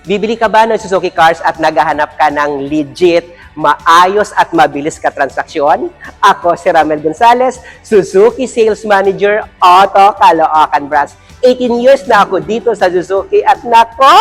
Bibili ka ba ng Suzuki Cars at naghahanap ka ng legit, maayos at mabilis ka transaksyon? Ako si Ramel Gonzalez, Suzuki Sales Manager, Auto Caloocan Branch. 18 years na ako dito sa Suzuki at nako!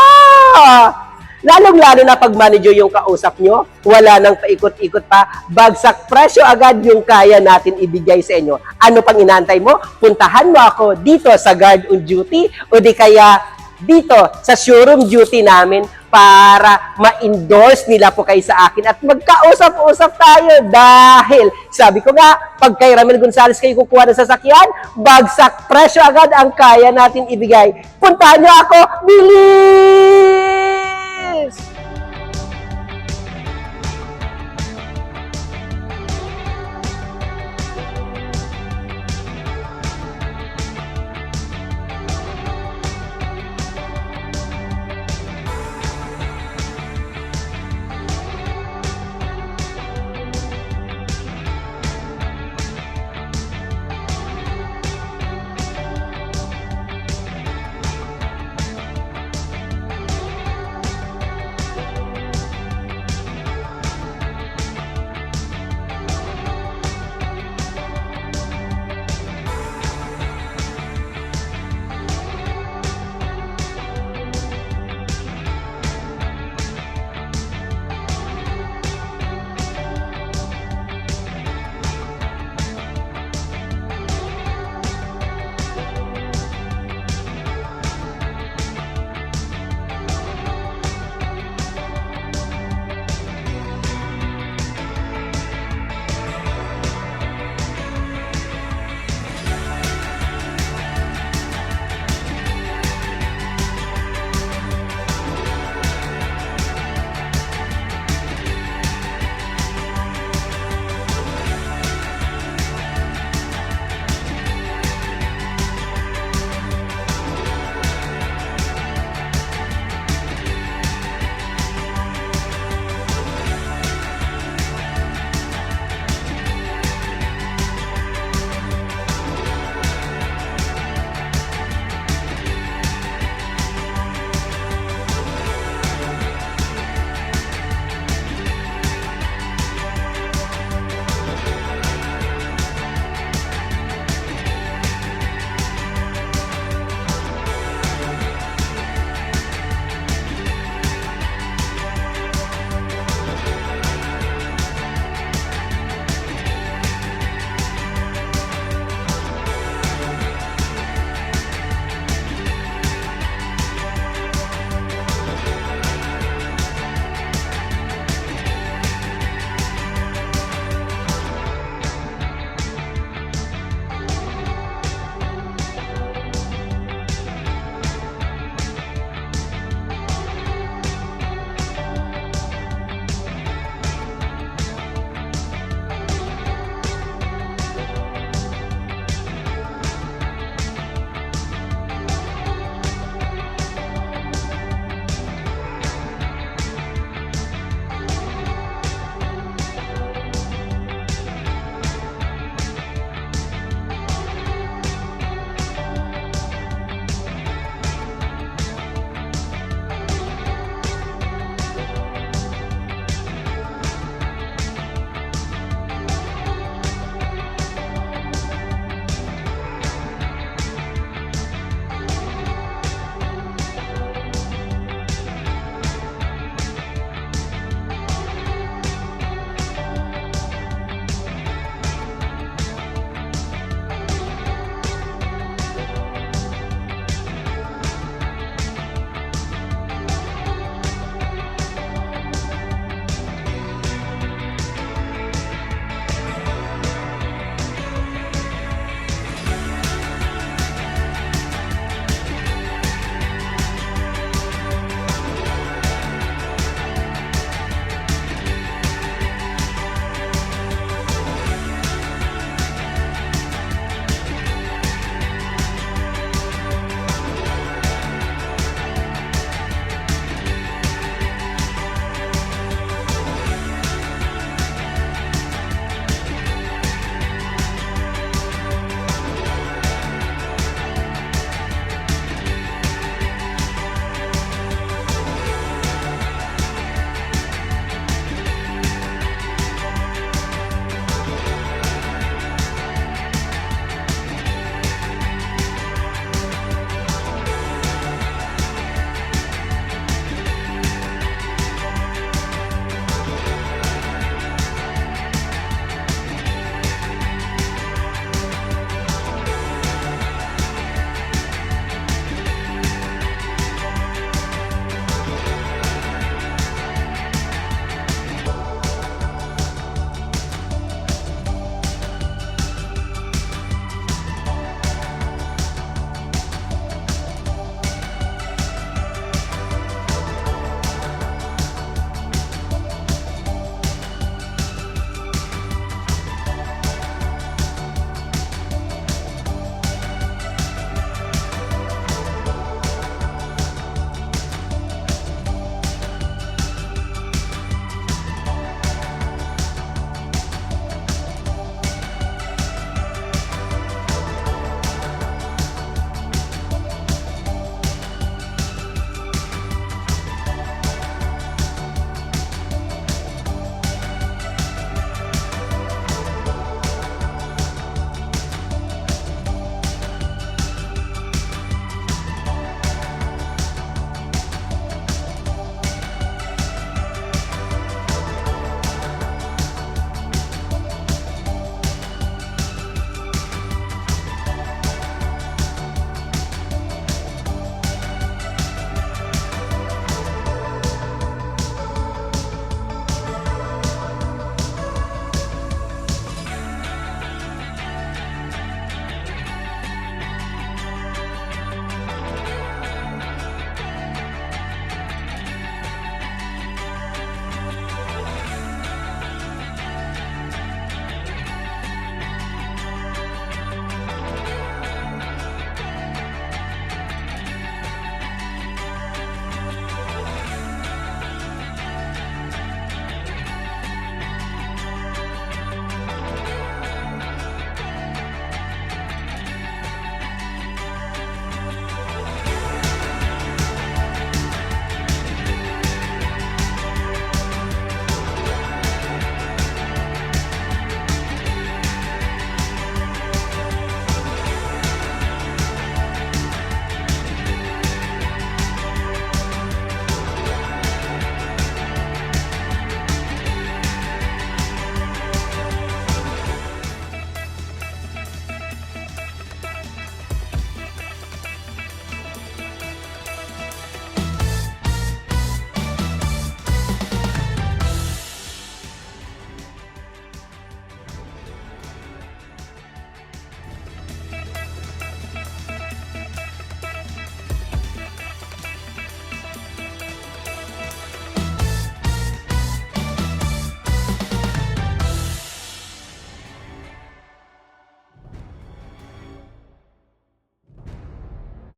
Lalong-lalo na pag manager yung kausap nyo, wala nang paikot-ikot pa, bagsak presyo agad yung kaya natin ibigay sa inyo. Ano pang inaantay mo? Puntahan mo ako dito sa guard on duty o di kaya dito sa showroom duty namin para ma-endorse nila po kayo sa akin at magkausap-usap tayo dahil sabi ko nga, pag kay Ramel Gonzalez kayo kukuha ng sasakyan, bagsak presyo agad ang kaya natin ibigay. Puntahan nyo ako, bili!